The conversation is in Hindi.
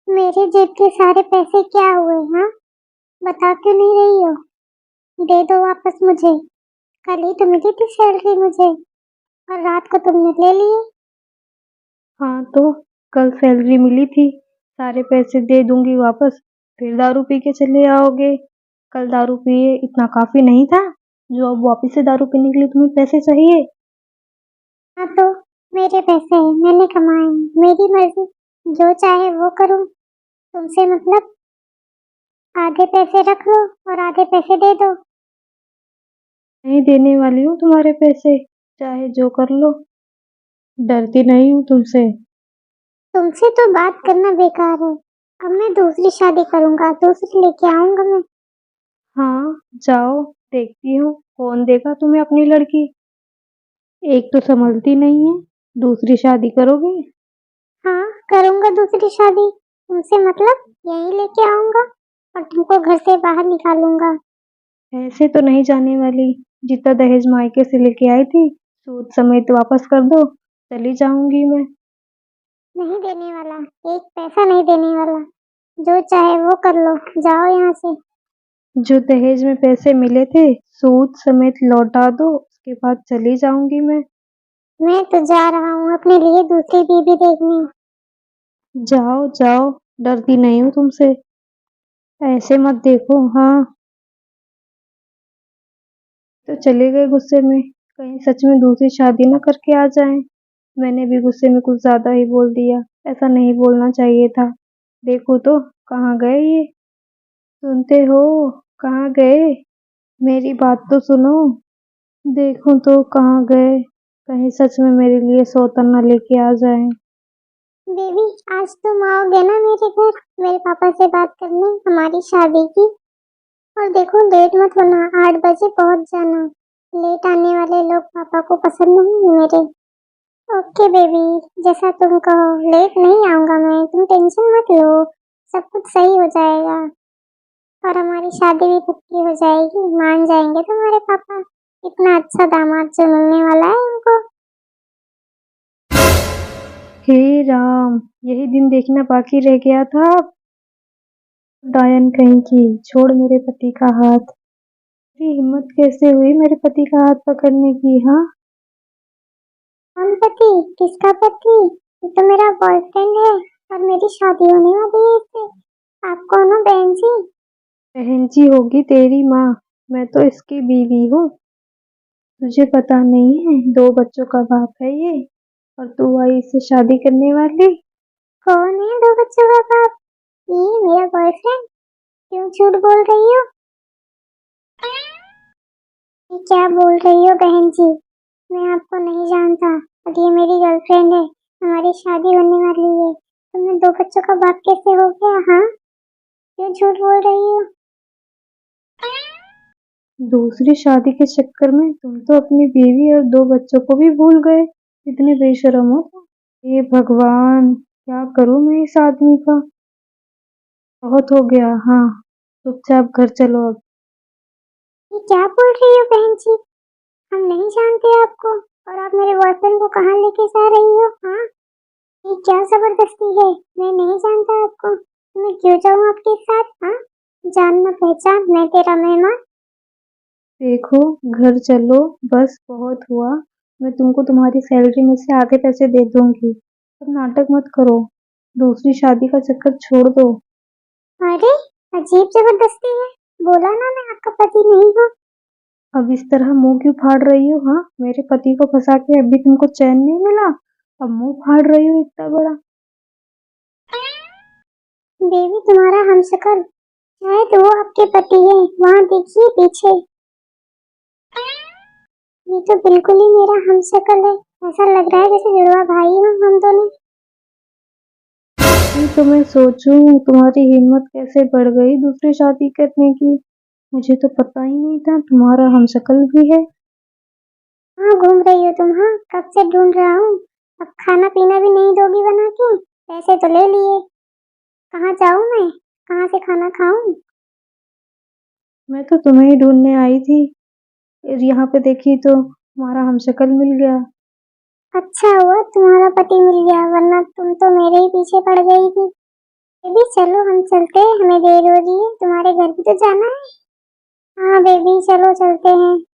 मेरे जेब के सारे पैसे क्या हुए? हाँ, बता क्यों नहीं रही हो? दे दो वापस मुझे। कल ही तो मिली थी सैलरी मुझे और रात को तुमने ले लिए। हाँ तो कल सैलरी मिली थी, सारे पैसे दे दूंगी वापस, फिर दारू पी के चले आओगे। कल दारू पिए इतना काफी नहीं था जो अब वापिस से दारू पीने के लिए तुम्हें पैसे चाहिए? हाँ तो मेरे पैसे हैं, मैंने कमाए हैं, मेरी मर्जी, जो चाहे वो करूँ। तुमसे मतलब? आधे पैसे रख लो और आधे पैसे दे दो। नहीं देने वाली हूँ तुम्हारे पैसे, चाहे जो कर लो, डरती नहीं हूँ तुमसे। तुमसे तो बात करना बेकार है। अब मैं दूसरी शादी करूंगा, दूसरी लेके आऊंगा मैं। हाँ जाओ, देखती हूँ कौन देगा तुम्हें अपनी लड़की। एक तो संभलती नहीं है, दूसरी शादी करोगे? हाँ, करूंगा दूसरी शादी। तुमसे मतलब यहीं लेके आऊंगा और तुमको घर से बाहर निकालूंगा। ऐसे तो नहीं जाने वाली, जितना दहेज मायके से लेके आई थी सूद समेत वापस कर दो, चली जाऊंगी मैं। नहीं देने वाला, एक पैसा नहीं देने वाला। जो चाहे वो कर लो, जाओ यहाँ से। जो दहेज में पैसे मिले थे सूद समेत लौटा दो, उसके बाद चली जाऊंगी मैं। मैं तो जा रहा हूँ अपने लिए दूसरी बीवी देखने। जाओ जाओ, डरती नहीं हूँ तुमसे, ऐसे मत देखो। हाँ तो चले गए गुस्से में, कहीं सच में दूसरी शादी ना करके आ जाएं। मैंने भी गुस्से में कुछ ज्यादा ही बोल दिया, ऐसा नहीं बोलना चाहिए था। देखो तो कहाँ गए ये, सुनते हो? कहाँ गए? मेरी बात तो सुनो। देखो तो कहाँ गए, कहीं सच में मेरे लिए सौतन न लेके आ जाएं। बेबी, आज तुम आओगे ना मेरे घर मेरे पापा से बात करने हमारी शादी की? और देखो, लेट मत होना, 8 बजे पहुंच जाना। लेट आने वाले लोग पापा को पसंद नहीं है मेरे। ओके बेबी, जैसा तुम कहो। लेट नहीं आऊंगा मैं, तुम टेंशन मत लो। सब कुछ सही हो जाएगा और हमारी शादी भी पक्की हो जाएगी। मान जाएंगे तुम्हारे पापा। इतना अच्छा दामाद जो मिलने वाला है उनको। हे राम, यही दिन देखना बाकी रह गया था अब। डायन कहीं की, छोड़ मेरे पति का हाथ। तेरी हिम्मत कैसे हुई मेरे पति का हाथ पकड़ने की? हाँ, कौन पति? किसका पति? ये तो मेरा बॉयफ्रेंड है और मेरी शादी होने वाली है इससे। आप कौन हो बहन जी? बहन जी होगी तेरी माँ, मैं तो इसकी बीवी हूँ। तुझे पता नहीं है, 2 बच्चों का बाप है ये, और तू आई इससे शादी करने वाली। कौन है 2 बच्चों का बाप? ये मेरा बॉयफ्रेंड। क्यों झूठ बोल रही हो? ये क्या बोल रही हो बहन जी? मैं आपको नहीं जानता और ये मेरी गर्लफ्रेंड है। हमारी शादी होने वाली है। तुम्हें 2 बच्चों का बाप कैसे हो गया? हाँ, क्यों झूठ बोल रही हो? दूसरी शादी के चक्कर में तुम तो अपनी बीवी और 2 बच्चों को भी भूल गए, इतने बेशरम हो तुम। हे भगवान, क्या करूं मैं इस आदमी का। बहुत हो गया। हाँ, चुपचाप घर चलो अब। ये क्या बोल रही हो बहन जी? हम नहीं जानते आपको और आप मेरे बॉयफ्रेंड को कहाँ लेके जा रही हो? हाँ, ये क्या जबरदस्ती है? मैं नहीं जानता आपको, तो मैं क्यों जाऊँ आपके साथ? हाँ, जान ना पहचान, मैं तेरा मेहमान। देखो, घर चलो, बस बहुत हुआ। मैं तुमको तुम्हारी सैलरी में से आधे पैसे दे दूंगी, अब नाटक मत करो, दूसरी शादी का चक्कर छोड़ दो। अरे, अजीब जबरदस्ती है। बोला ना मैं आपका पति नहीं हूँ। अब इस तरह मुंह क्यों फाड़ रही हो? हाँ, मेरे पति को फंसा के अभी तुमको चैन नहीं मिला, अब मुंह फाड़ रही हो इतना बड़ा। बेबी, तुम्हारा हमशक्ल शायद वो आपके पति है। वहाँ देखिए पीछे, ये तो बिल्कुल ही मेरा हमशक्ल है। ऐसा लग रहा है जैसे जुड़वा भाई हो हम दोनों। ये तो मैं सोचूं तुम्हारी हिम्मत कैसे बढ़ गई दूसरी शादी करने की, मुझे तो पता ही नहीं था तुम्हारा हमशक्ल भी है। हाँ, घूम रही हो तुम? हाँ, कब से ढूंढ रहा हूँ। अब खाना पीना भी नहीं दोगी बना के? पैसे तो ले लिए। कहाँ जाऊँ मैं? कहाँ से खाना खाऊं? मैं तो तुम्हें ही ढूंढने आई थी, और यहाँ पे देखी तो तुम्हारा हमशक्ल मिल गया। अच्छा हुआ तुम्हारा पति मिल गया, वरना तुम तो मेरे ही पीछे पड़ गई थी। बेबी चलो हम चलते हैं, हमें देर हो रही है, तुम्हारे घर भी तो जाना है। हाँ बेबी चलो चलते हैं।